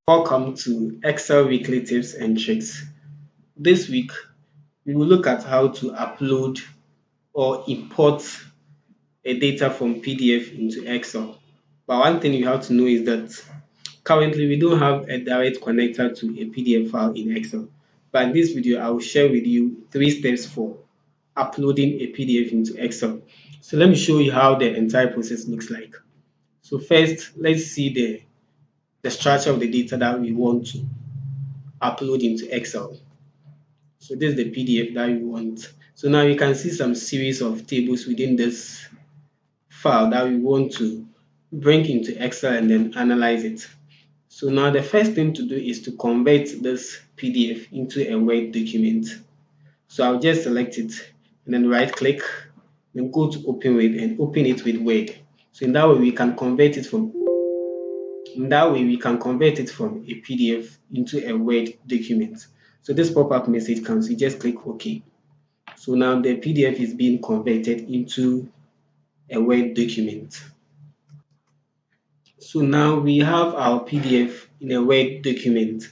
Welcome to Excel Weekly Tips and Tricks. This week, we will look at how to upload or import a data from PDF into Excel. But one thing you have to know is that currently we don't have a direct connector to a PDF file in Excel. But in this video, I will share with you 3 steps for uploading a PDF into Excel. So let me show you how the entire process looks like. So first, let's see the structure of the data that we want to upload into Excel. So this is the PDF that we want. So now you can see some series of tables within this file that we want to bring into Excel and then analyze it. So now the first thing to do is to convert this PDF into a Word document. So I'll just select it and then right click, then go to open with and open it with Word. So in that way we can convert it from a PDF into a Word document. So this pop-up message comes, you just click OK. So now the PDF is being converted into a Word document. So now we have our PDF in a Word document.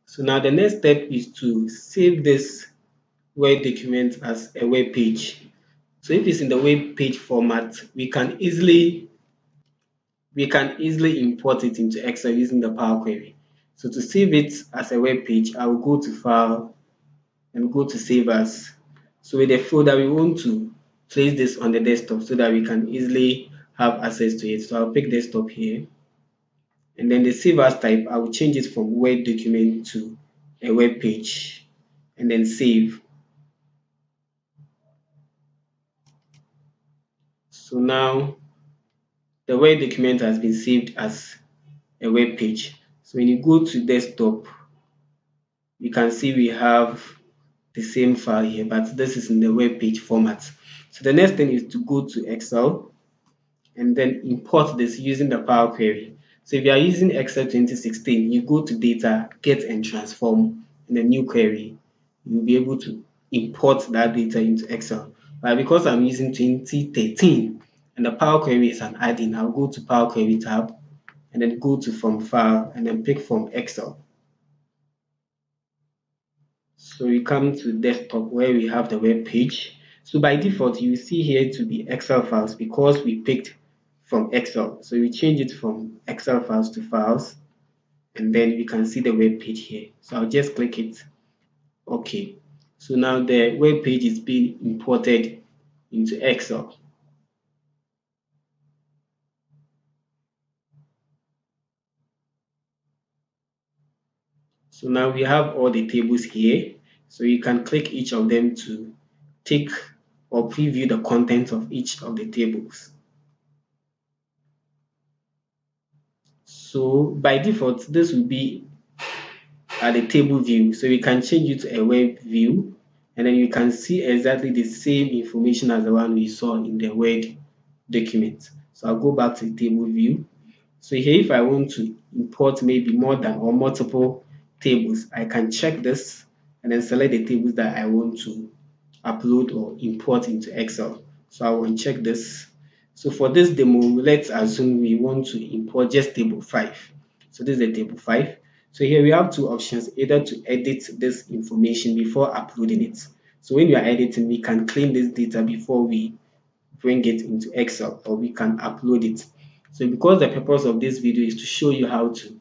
So now the next step is to save this Word document as a web page. So if it's in the web page format, we can easily import it into Excel using the Power Query. So to save it as a web page, I will go to File and go to Save As. So with the folder, we want to place this on the desktop so that we can easily have access to it. So I'll pick desktop here. And then the Save As type, I will change it from Word document to a web page. And then save. So now the Word document has been saved as a web page. So when you go to desktop, you can see we have the same file here, but this is in the web page format. So the next thing is to go to Excel and then import this using the Power Query. So if you are using Excel 2016, you go to Data, Get and Transform in the new query. You'll be able to import that data into Excel. But because I'm using 2013 and the Power Query is an add-in, I'll go to Power Query tab and then go to From File and then pick from Excel. So we come to desktop where we have the web page. So by default, you see here to be Excel files because we picked from Excel. So we change it from Excel files to files, and then we can see the web page here. So I'll just click it. Okay. So now the web page is being imported into Excel. So now we have all the tables here. So you can click each of them to take or preview the contents of each of the tables. So by default, this will be at the table view. So we can change it to a web view, and then you can see exactly the same information as the one we saw in the Word document. So I'll go back to the table view. So here, if I want to import maybe more than or multiple tables, I can check this and then select the tables that I want to upload or import into Excel. So I will uncheck this. So for this demo, let's assume we want to import just table 5. So this is the table 5. So here we have two options, either to edit this information before uploading it. So when we are editing, we can clean this data before we bring it into Excel, or we can upload it. So because the purpose of this video is to show you how to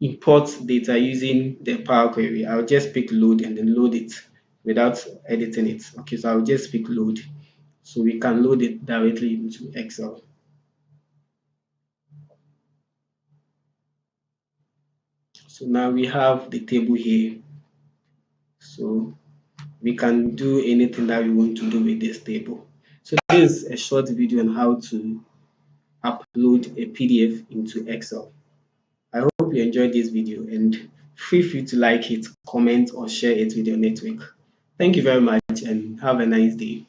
import data using the Power Query, I'll just pick load and then load it without editing it. Okay, so I'll just pick load so we can load it directly into Excel. So now we have the table here. So we can do anything that we want to do with this table. So this is a short video on how to upload a PDF into Excel. I hope you enjoyed this video and feel free to like it, comment or share it with your network. Thank you very much and have a nice day.